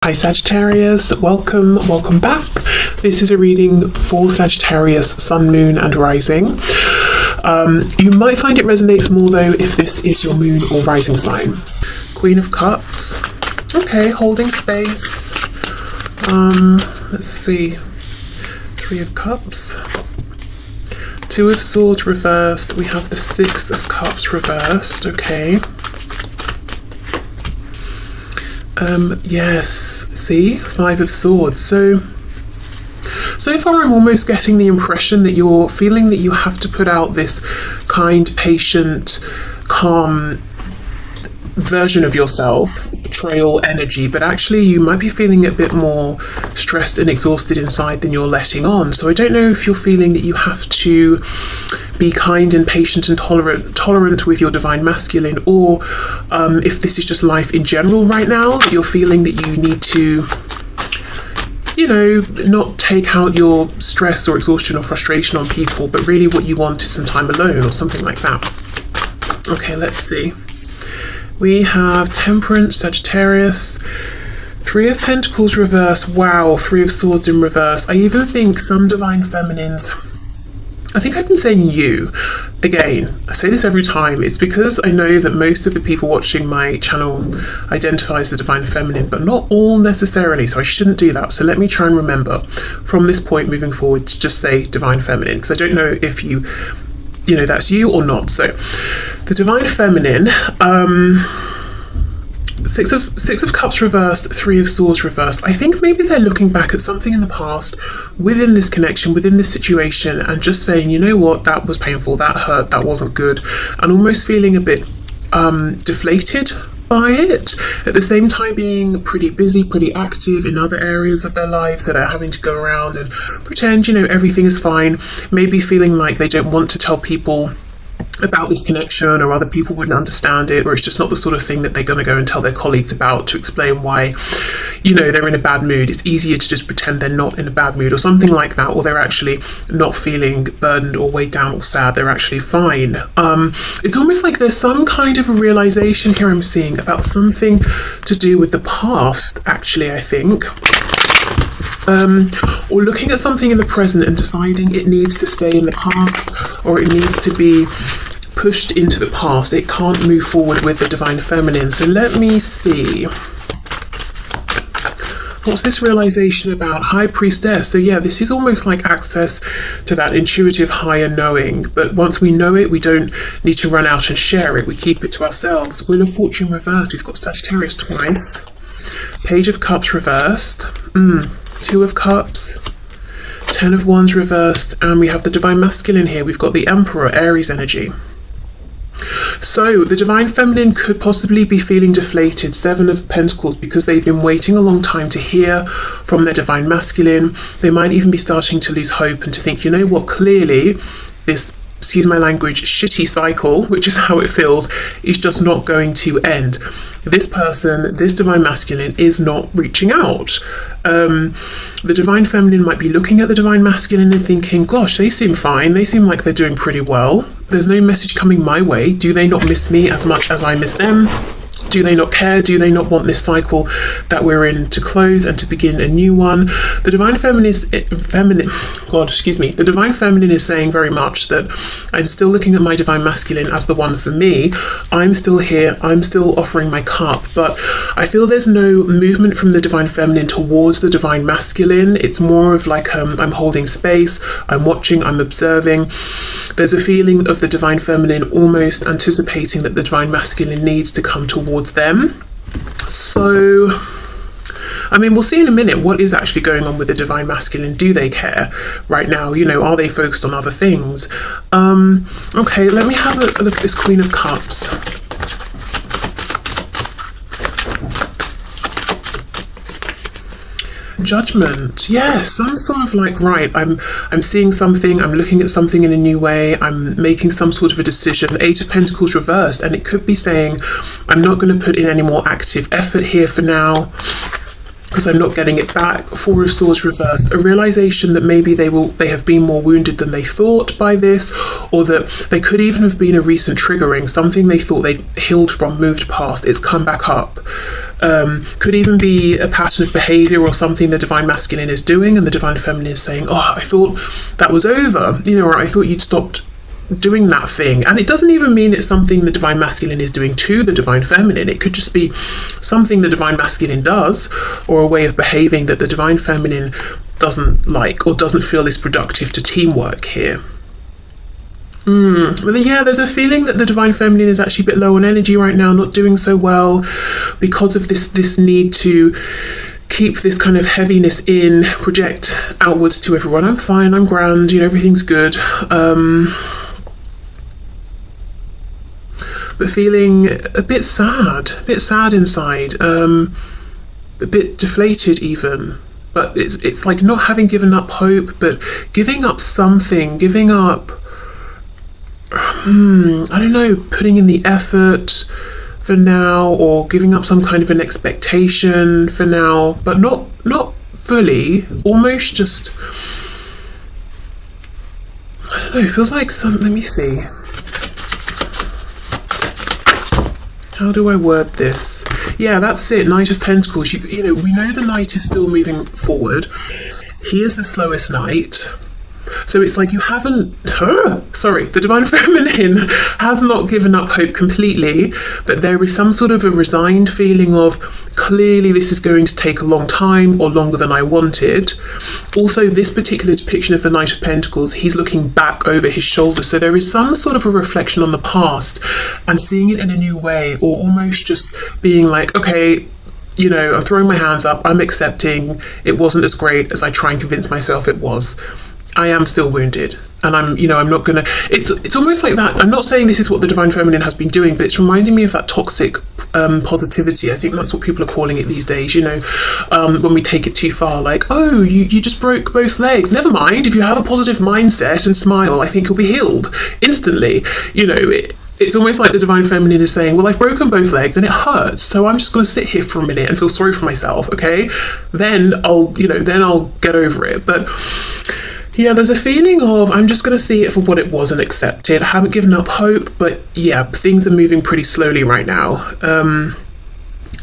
Hi Sagittarius, welcome back. This is a reading for Sagittarius, Sun, Moon and Rising. You might find it resonates more though if this is your Moon or Rising sign. Queen of Cups, okay, holding space. Let's see, Three of Cups, Two of Swords reversed, we have the Six of Cups reversed, okay. Yes, see, Five of Swords. So far I'm almost getting the impression that you're feeling that you have to put out this kind, patient, calm version of yourself, betrayal energy, but actually you might be feeling a bit more stressed and exhausted inside than you're letting on. So I don't know if you're feeling that you have to be kind and patient and tolerant with your divine masculine, or if this is just life in general right now, that you're feeling that you need to, you know, not take out your stress or exhaustion or frustration on people, but really what you want is some time alone or something like that. Okay, let's see. We have Temperance, Sagittarius, Three of Pentacles reversed, wow, Three of Swords in reverse. I even think some divine feminines, I think I've been saying you. Again, I say this every time, it's because I know that most of the people watching my channel identify as the divine feminine, but not all necessarily, so I shouldn't do that. So let me try and remember from this point moving forward to just say divine feminine, because I don't know if you know that's you or not. So the divine feminine, Six of Cups reversed, Three of Swords reversed. I think maybe they're looking back at something in the past within this connection, within this situation, and just saying, you know what, that was painful, that hurt, that wasn't good, and almost feeling a bit deflated by it, at the same time being pretty busy, pretty active in other areas of their lives that are having to go around and pretend, you know, everything is fine, maybe feeling like they don't want to tell people about this connection, or other people wouldn't understand it, or it's just not the sort of thing that they're going to go and tell their colleagues about to explain why, you know, they're in a bad mood. It's easier to just pretend they're not in a bad mood or something like that, or they're actually not feeling burdened or weighed down or sad, they're actually fine. It's almost like there's some kind of a realization here I'm seeing about something to do with the past, actually, I think. Or looking at something in the present and deciding it needs to stay in the past, or it needs to be pushed into the past. It can't move forward with the divine feminine. So let me see. What's this realization about? High Priestess. So yeah, this is almost like access to that intuitive higher knowing. But once we know it, we don't need to run out and share it. We keep it to ourselves. Wheel of Fortune reversed. We've got Sagittarius twice. Page of Cups reversed. Two of Cups, Ten of Wands reversed, and we have the divine masculine here. We've got the Emperor, Aries energy. So the divine feminine could possibly be feeling deflated, Seven of Pentacles, because they've been waiting a long time to hear from their divine masculine. They might even be starting to lose hope and to think, you know what, clearly this, excuse my language, shitty cycle, which is how it feels, is just not going to end. This person, this divine masculine, is not reaching out. The divine feminine might be looking at the divine masculine and thinking, gosh, they seem fine, they seem like they're doing pretty well, there's no message coming my way, do they not miss me as much as I miss them? Do they not care? Do they not want this cycle that we're in to close and to begin a new one? The divine feminine the divine feminine is saying very much that I'm still looking at my divine masculine as the one for me. I'm still here. I'm still offering my cup, but I feel there's no movement from the divine feminine towards the divine masculine. It's more of like I'm holding space, I'm watching, I'm observing. There's a feeling of the divine feminine almost anticipating that the divine masculine needs to come towards them. So I mean, we'll see in a minute what is actually going on with the divine masculine. Do they care right now? You know, are they focused on other things? Okay, let me have a look at this Queen of Cups. Judgment. Yes, I'm sort of like, right, I'm seeing something, I'm looking at something in a new way, I'm making some sort of a decision. Eight of Pentacles reversed, and it could be saying I'm not going to put in any more active effort here for now. because I'm not getting it back. Four of Swords reversed. A realization that maybe they have been more wounded than they thought by this, or that they could even have been a recent triggering, something they thought they'd healed from, moved past, it's come back up. Could even be a pattern of behavior or something the Divine Masculine is doing, and the Divine Feminine is saying, oh, I thought that was over, you know, or I thought you'd stopped doing that thing. And it doesn't even mean it's something the Divine Masculine is doing to the Divine Feminine. It could just be something the Divine Masculine does, or a way of behaving that the Divine Feminine doesn't like or doesn't feel is productive to teamwork here. But yeah, there's a feeling that the Divine Feminine is actually a bit low on energy right now, not doing so well because of this need to keep this kind of heaviness in, project outwards to everyone. I'm fine, I'm grand, you know, everything's good. But feeling a bit sad inside, a bit deflated even. But it's like not having given up hope, but giving up something, giving up, I don't know, putting in the effort for now, or giving up some kind of an expectation for now, but not fully, almost just, I don't know, it feels like some, let me see. How do I word this? Yeah, that's it, Knight of Pentacles. You know, we know the Knight is still moving forward. He is the slowest Knight. So it's like you haven't, the Divine Feminine has not given up hope completely, but there is some sort of a resigned feeling of, clearly this is going to take a long time, or longer than I wanted. Also, this particular depiction of the Knight of Pentacles, he's looking back over his shoulder, so there is some sort of a reflection on the past and seeing it in a new way, or almost just being like, okay, you know, I'm throwing my hands up, I'm accepting it wasn't as great as I try and convince myself it was. I am still wounded, and I'm not gonna, it's almost like that. I'm not saying this is what the Divine Feminine has been doing, but it's reminding me of that toxic positivity. I think that's what people are calling it these days, you know, when we take it too far, like, oh, you just broke both legs. Never mind, if you have a positive mindset and smile, I think you'll be healed instantly. You know, it's almost like the Divine Feminine is saying, well, I've broken both legs and it hurts, so I'm just going to sit here for a minute and feel sorry for myself, okay? Then I'll get over it. But yeah, there's a feeling of, I'm just going to see it for what it was and accept it. I haven't given up hope, but yeah, things are moving pretty slowly right now.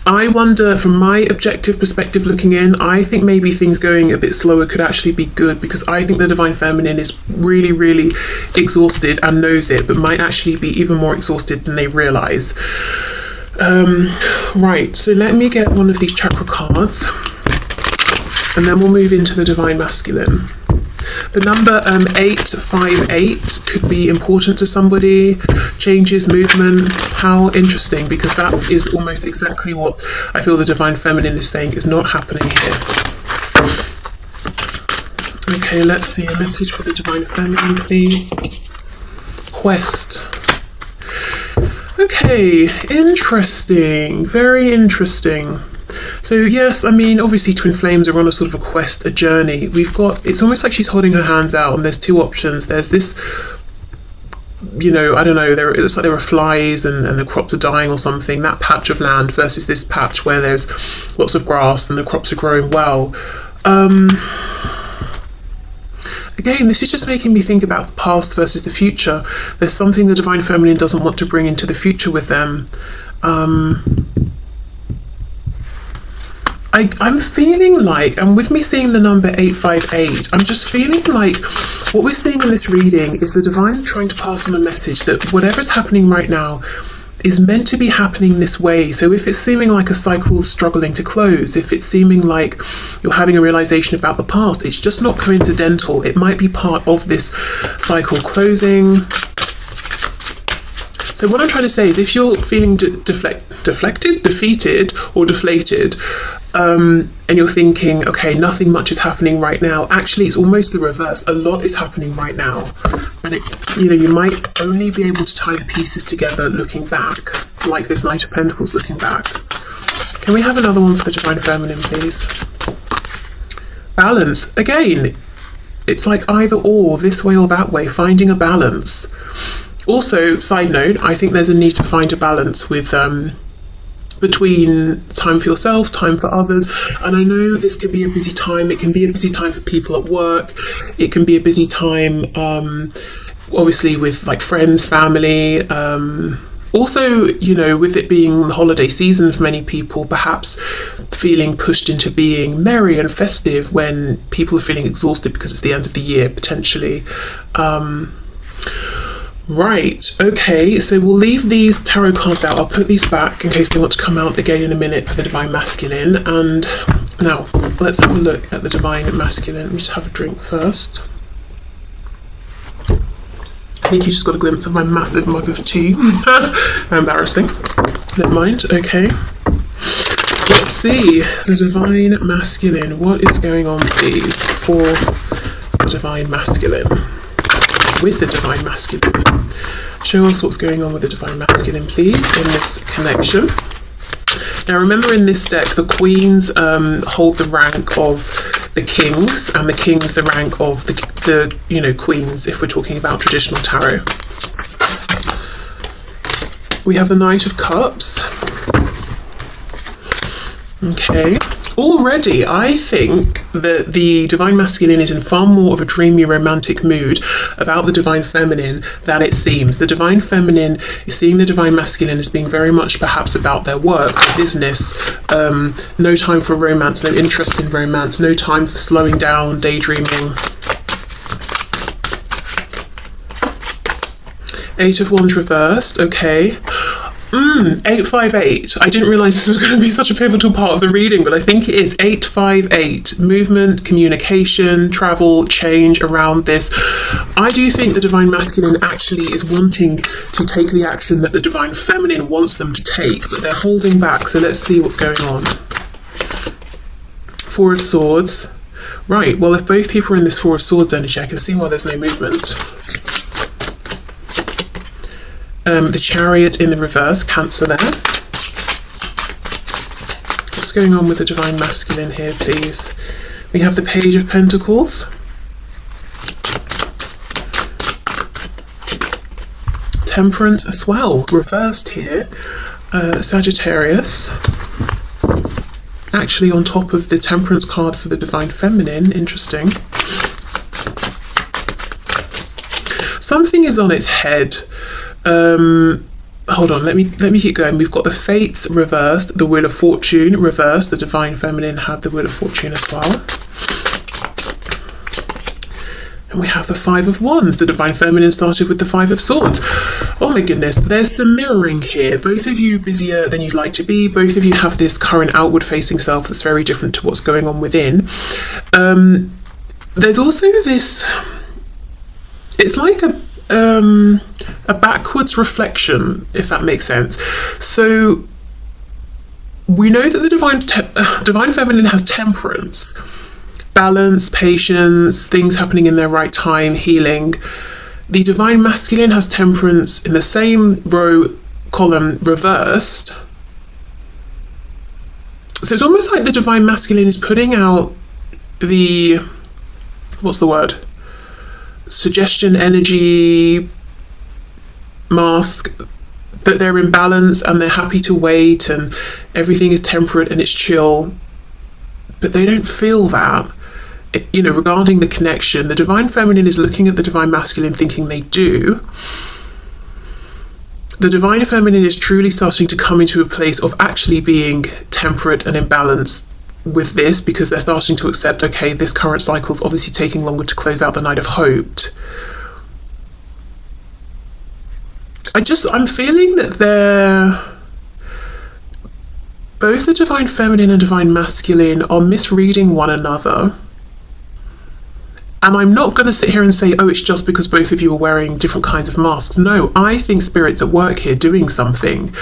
I wonder, from my objective perspective looking in, I think maybe things going a bit slower could actually be good, because I think the Divine Feminine is really, really exhausted and knows it, but might actually be even more exhausted than they realise. Right, so let me get one of these chakra cards, and then we'll move into the Divine Masculine. The number 858 could be important to somebody. Changes, movement. How interesting, because that is almost exactly what I feel the Divine Feminine is saying is not happening here. Okay, let's see a message for the Divine Feminine, please. Quest. Okay, interesting. Very interesting. So yes, I mean, obviously Twin Flames are on a sort of a quest, a journey. We've got, it's almost like she's holding her hands out, and there's two options. There's this, you know, I don't know, it looks like there are flies and the crops are dying or something, that patch of land, versus this patch where there's lots of grass and the crops are growing well. Again, this is just making me think about the past versus the future. There's something the Divine Feminine doesn't want to bring into the future with them. I'm feeling like, and with me seeing the number 858, I'm just feeling like what we're seeing in this reading is the Divine trying to pass on a message that whatever's happening right now is meant to be happening this way. So if it's seeming like a cycle's struggling to close, if it's seeming like you're having a realization about the past, it's just not coincidental. It might be part of this cycle closing. So what I'm trying to say is, if you're feeling defeated or deflated, and you're thinking, okay, nothing much is happening right now, actually it's almost the reverse. A lot is happening right now, and you might only be able to tie the pieces together looking back, like this Knight of Pentacles looking back. Can we have another one for the Divine Feminine, please? Balance. Again, it's like either or, this way or that way, finding a balance. Also, side note, I think there's a need to find a balance with between time for yourself, time for others. And I know this could be a busy time. It can be a busy time for people at work. It can be a busy time, obviously, with like friends, family. Also, you know, with it being the holiday season for many people, perhaps feeling pushed into being merry and festive when people are feeling exhausted because it's the end of the year, potentially. Right, okay, so we'll leave these tarot cards out. I'll put these back in case they want to come out again in a minute for the Divine Masculine. And now, let's have a look at the Divine Masculine. Let me just have a drink first. I think you just got a glimpse of my massive mug of tea. Embarrassing. Never mind, okay. Let's see, the Divine Masculine. What is going on, please, for the Divine Masculine? With the Divine Masculine. Show us what's going on with the Divine Masculine, please, in this connection. Now remember, in this deck, the Queens hold the rank of the Kings, and the Kings the rank of the you know, Queens, if we're talking about traditional tarot. We have the Knight of Cups. Okay. Already, I think that the Divine Masculine is in far more of a dreamy, romantic mood about the Divine Feminine than it seems. The Divine Feminine is seeing the Divine Masculine as being very much perhaps about their work, their business, no time for romance, no interest in romance, no time for slowing down, daydreaming. Eight of Wands reversed, okay. 858. I didn't realise this was going to be such a pivotal part of the reading, but I think it is. 858. Movement, communication, travel, change around this. I do think the Divine Masculine actually is wanting to take the action that the Divine Feminine wants them to take, but they're holding back. So let's see what's going on. Four of Swords. Right, well, if both people are in this Four of Swords energy, I can see why there's no movement. The Chariot in the reverse, Cancer there. What's going on with the Divine Masculine here, please? We have the Page of Pentacles. Temperance as well, reversed here. Sagittarius. Actually on top of the Temperance card for the Divine Feminine, interesting. Something is on its head. Hold on, let me keep going. We've got the Fates reversed, the Wheel of Fortune reversed. The Divine Feminine had the Wheel of Fortune as well. And we have the Five of Wands. The Divine Feminine started with the Five of Swords. Oh my goodness, there's some mirroring here. Both of you busier than you'd like to be. Both of you have this current outward facing self that's very different to what's going on within. There's also this, it's like a backwards reflection, if that makes sense. So we know that the Divine Feminine has temperance, balance, patience, things happening in their right time, healing. The Divine Masculine has temperance in the same row column reversed. So it's almost like the Divine Masculine is putting out the, what's the word? Suggestion, energy, mask, that they're in balance and they're happy to wait and everything is temperate and it's chill, but they don't feel that. You know, regarding the connection, the Divine Feminine is looking at the Divine Masculine thinking they do. The Divine Feminine is truly starting to come into a place of actually being temperate and in balance with this, because they're starting to accept, okay, this current cycle is obviously taking longer to close out than I'd have hoped. I'm feeling that both the Divine Feminine and Divine Masculine are misreading one another. And I'm not going to sit here and say, oh, it's just because both of you are wearing different kinds of masks. No, I think Spirit's at work here doing something.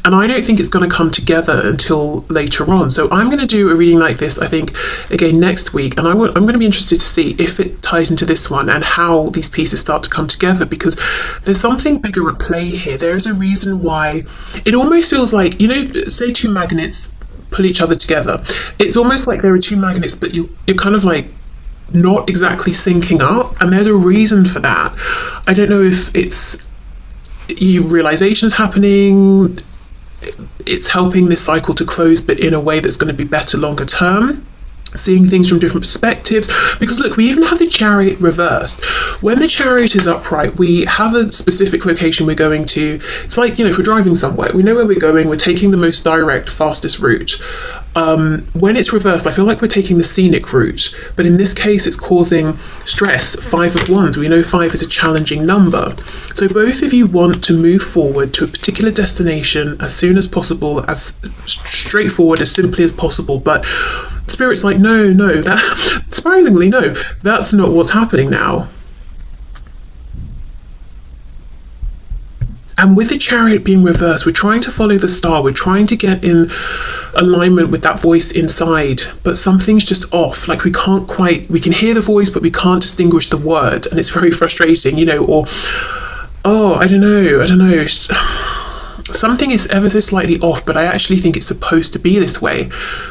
And I don't think it's going to come together until later on. So I'm going to do a reading like this, I think, again next week. And I'm going to be interested to see if it ties into this one and how these pieces start to come together, because there's something bigger at play here. There is a reason why it almost feels like, you know, say two magnets pull each other together. It's almost like there are two magnets, but you're kind of like not exactly syncing up, and there's a reason for that. I don't know if it's realizations happening, it's helping this cycle to close, but in a way that's going to be better longer term. Seeing things from different perspectives, because look, we even have the Chariot reversed. When the Chariot is upright, we have a specific location we're going to. It's like, if we're driving somewhere, we know where we're going, we're taking the most direct, fastest route. When it's reversed, I feel like we're taking the scenic route, but in this case it's causing stress. 5 of Wands, we know 5 is a challenging number, so both of you want to move forward to a particular destination as soon as possible, as straightforward, as simply as possible, but Spirit's like, no, that surprisingly, no, that's not what's happening now. And with the Chariot being reversed, we're trying to follow the star, we're trying to get in alignment with that voice inside, but something's just off. Like we can hear the voice, but we can't distinguish the word, and it's very frustrating, or, I don't know. Something is ever so slightly off, but I actually think it's supposed to be this way.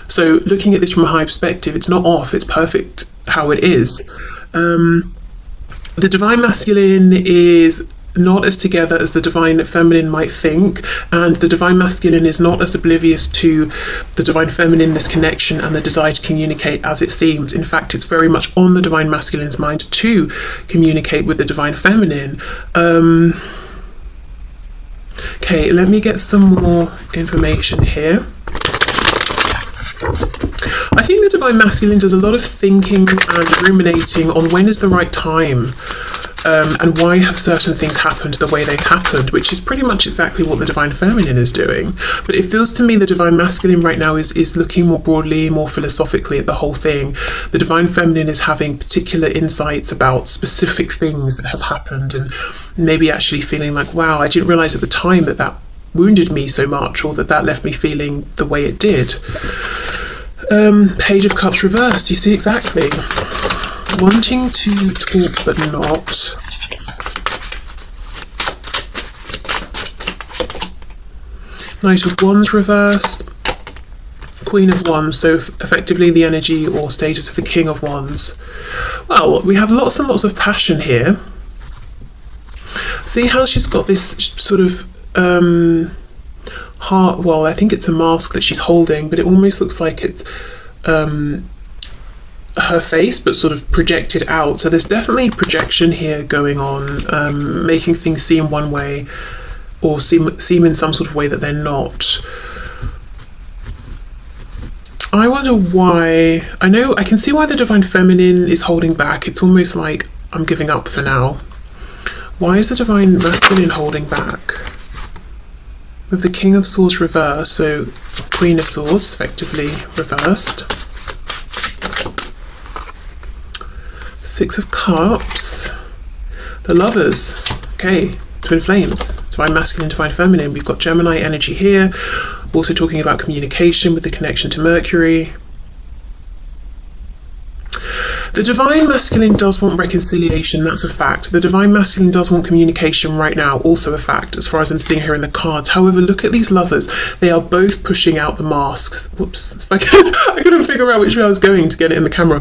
So looking at this from a high perspective, it's not off, it's perfect how it is. The Divine Masculine is not as together as the Divine Feminine might think, and the Divine Masculine is not as oblivious to the Divine Feminine, this connection and the desire to communicate as it seems. In fact, it's very much on the Divine Masculine's mind to communicate with the Divine Feminine. Okay, let me get some more information here. I think the Divine Masculine does a lot of thinking and ruminating on when is the right time, and why have certain things happened the way they've happened, which is pretty much exactly what the Divine Feminine is doing. But it feels to me the Divine Masculine right now is looking more broadly, more philosophically at the whole thing. The Divine Feminine is having particular insights about specific things that have happened, and maybe actually feeling like, wow, I didn't realise at the time that wounded me so much, or that left me feeling the way it did. Page of Cups reversed, you see exactly. Wanting to talk but not. Knight of Wands reversed. Queen of Wands, so effectively the energy or status of the King of Wands. Well, we have lots and lots of passion here. See how she's got this sort of heart, well, I think it's a mask that she's holding, but it almost looks like it's her face, but sort of projected out. So there's definitely projection here going on, making things seem one way, or seem in some sort of way that they're not. I wonder why. I can see why the Divine Feminine is holding back. It's almost like I'm giving up for now. Why is the Divine Masculine holding back? With the King of Swords reversed, so Queen of Swords effectively reversed. 6 of Cups. The Lovers. Okay, Twin Flames. Divine Masculine, Divine Feminine. We've got Gemini energy here. Also talking about communication with the connection to Mercury. The Divine Masculine does want reconciliation, that's a fact. The Divine Masculine does want communication right now, also a fact, as far as I'm seeing here in the cards. However, look at these lovers. They are both pushing out the masks. Whoops, I couldn't figure out which way I was going to get it in the camera.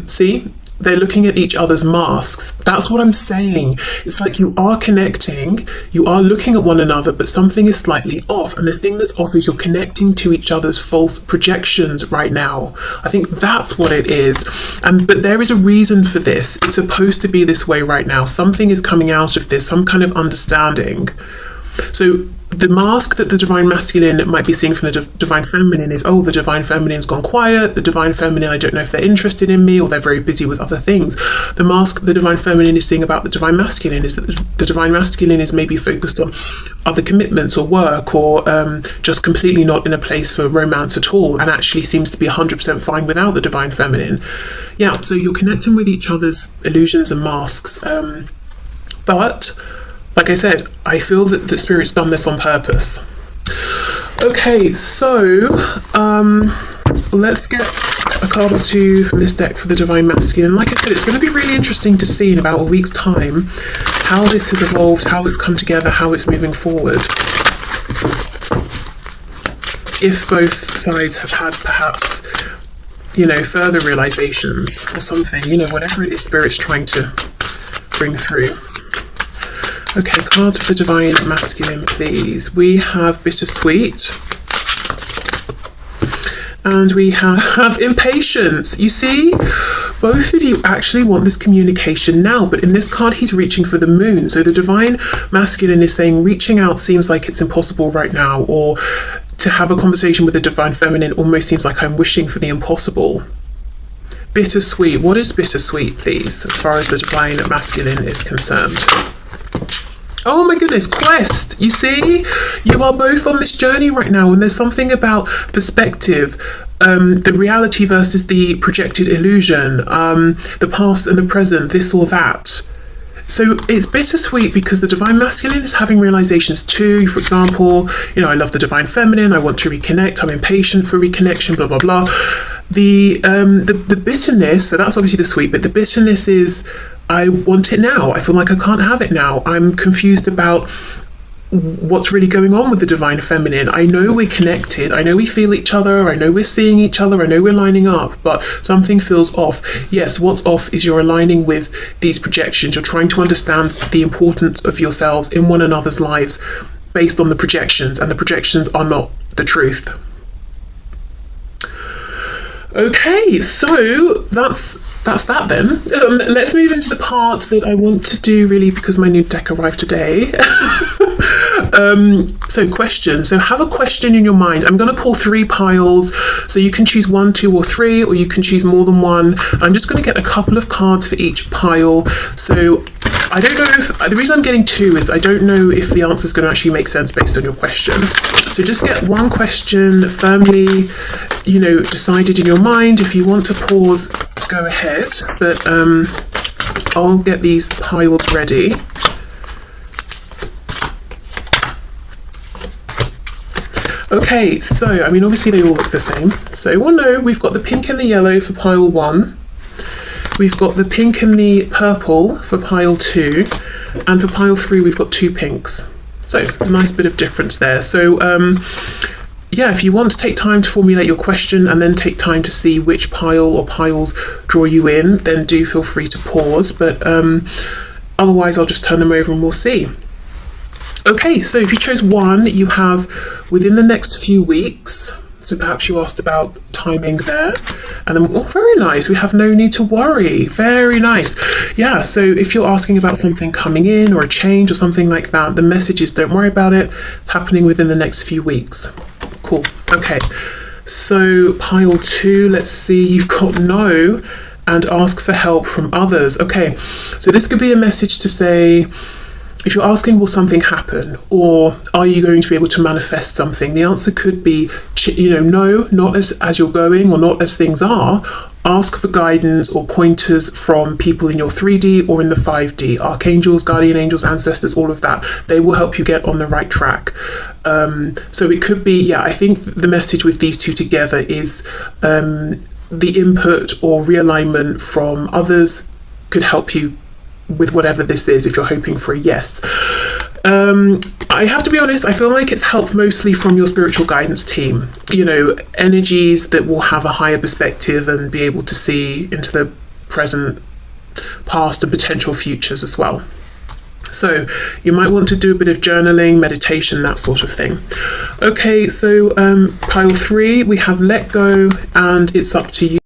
See? They're looking at each other's masks. That's what I'm saying. It's like you are connecting, you are looking at one another, but something is slightly off. And the thing that's off is you're connecting to each other's false projections right now. I think that's what it is. But there is a reason for this. It's supposed to be this way right now. Something is coming out of this, some kind of understanding. So the mask that the Divine Masculine might be seeing from the Divine Feminine is, oh, the Divine Feminine's gone quiet, the Divine Feminine, I don't know if they're interested in me, or they're very busy with other things. The mask the Divine Feminine is seeing about the Divine Masculine is that the Divine Masculine is maybe focused on other commitments or work, or just completely not in a place for romance at all, and actually seems to be 100% fine without the Divine Feminine. Yeah, so you're connecting with each other's illusions and masks. But like I said, I feel that the Spirit's done this on purpose. Okay, so let's get a card or two from this deck for the Divine Masculine. Like I said, it's going to be really interesting to see in about a week's time how this has evolved, how it's come together, how it's moving forward. If both sides have had perhaps, further realizations or something, whatever it is Spirit's trying to bring through. Okay, cards for divine masculine, please. We have bittersweet. And we have impatience. You see, both of you actually want this communication now, but in this card, he's reaching for the moon. So the divine masculine is saying reaching out seems like it's impossible right now, or to have a conversation with the divine feminine almost seems like I'm wishing for the impossible. Bittersweet. What is bittersweet, please, as far as the divine masculine is concerned? Oh my goodness, quest. You see, you are both on this journey right now, and there's something about perspective, the reality versus the projected illusion, the past and the present, this or that. So it's bittersweet because the divine masculine is having realizations too. For example, you know, I love the divine feminine, I want to reconnect, I'm impatient for reconnection, blah blah blah. The bitterness, so that's obviously the sweet, but the bitterness is I want it now. I feel like I can't have it now. I'm confused about what's really going on with the divine feminine. I know we're connected, I know we feel each other, I know we're seeing each other, I know we're lining up, but something feels off. Yes, what's off is you're aligning with these projections. You're trying to understand the importance of yourselves in one another's lives based on the projections, and the projections are not the truth. Okay, so that's that then. Let's move into the part that I want to do really because my new deck arrived today. So questions. So have a question in your mind. I'm going to pull 3 piles, so you can choose 1, 2 or 3, or you can choose more than one. I'm just going to get a couple of cards for each pile. So I don't know if, the reason I'm getting 2 is I don't know if the answer is going to actually make sense based on your question. So just get one question firmly, you know, decided in your mind. If you want to pause, go ahead, but I'll get these piles ready. Okay, so I mean obviously they all look the same. So well no, we've got the pink and the yellow for pile 1. We've got the pink and the purple for pile 2, and for pile 3 we've got 2 pinks. So a nice bit of difference there. So yeah, if you want to take time to formulate your question and then take time to see which pile or piles draw you in, then do feel free to pause, but otherwise I'll just turn them over and we'll see. Okay, so if you chose 1, you have within the next few weeks. So perhaps you asked about timing there. And then, oh, very nice. We have no need to worry. Very nice. Yeah, so if you're asking about something coming in or a change or something like that, the message is don't worry about it. It's happening within the next few weeks. Cool. Okay, so pile 2, let's see. You've got no and ask for help from others. Okay, so this could be a message to say, if you're asking, will something happen, or are you going to be able to manifest something? The answer could be, you know, no, not as you're going or not as things are. Ask for guidance or pointers from people in your 3D or in the 5D, archangels, guardian angels, ancestors, all of that. They will help you get on the right track. So it could be, yeah, I think the message with these two together is the input or realignment from others could help you with whatever this is, if you're hoping for a yes. I have to be honest, I feel like it's helped mostly from your spiritual guidance team, you know, energies that will have a higher perspective and be able to see into the present, past and potential futures as well. So you might want to do a bit of journaling, meditation, that sort of thing. Okay, so pile 3, we have let go and it's up to you.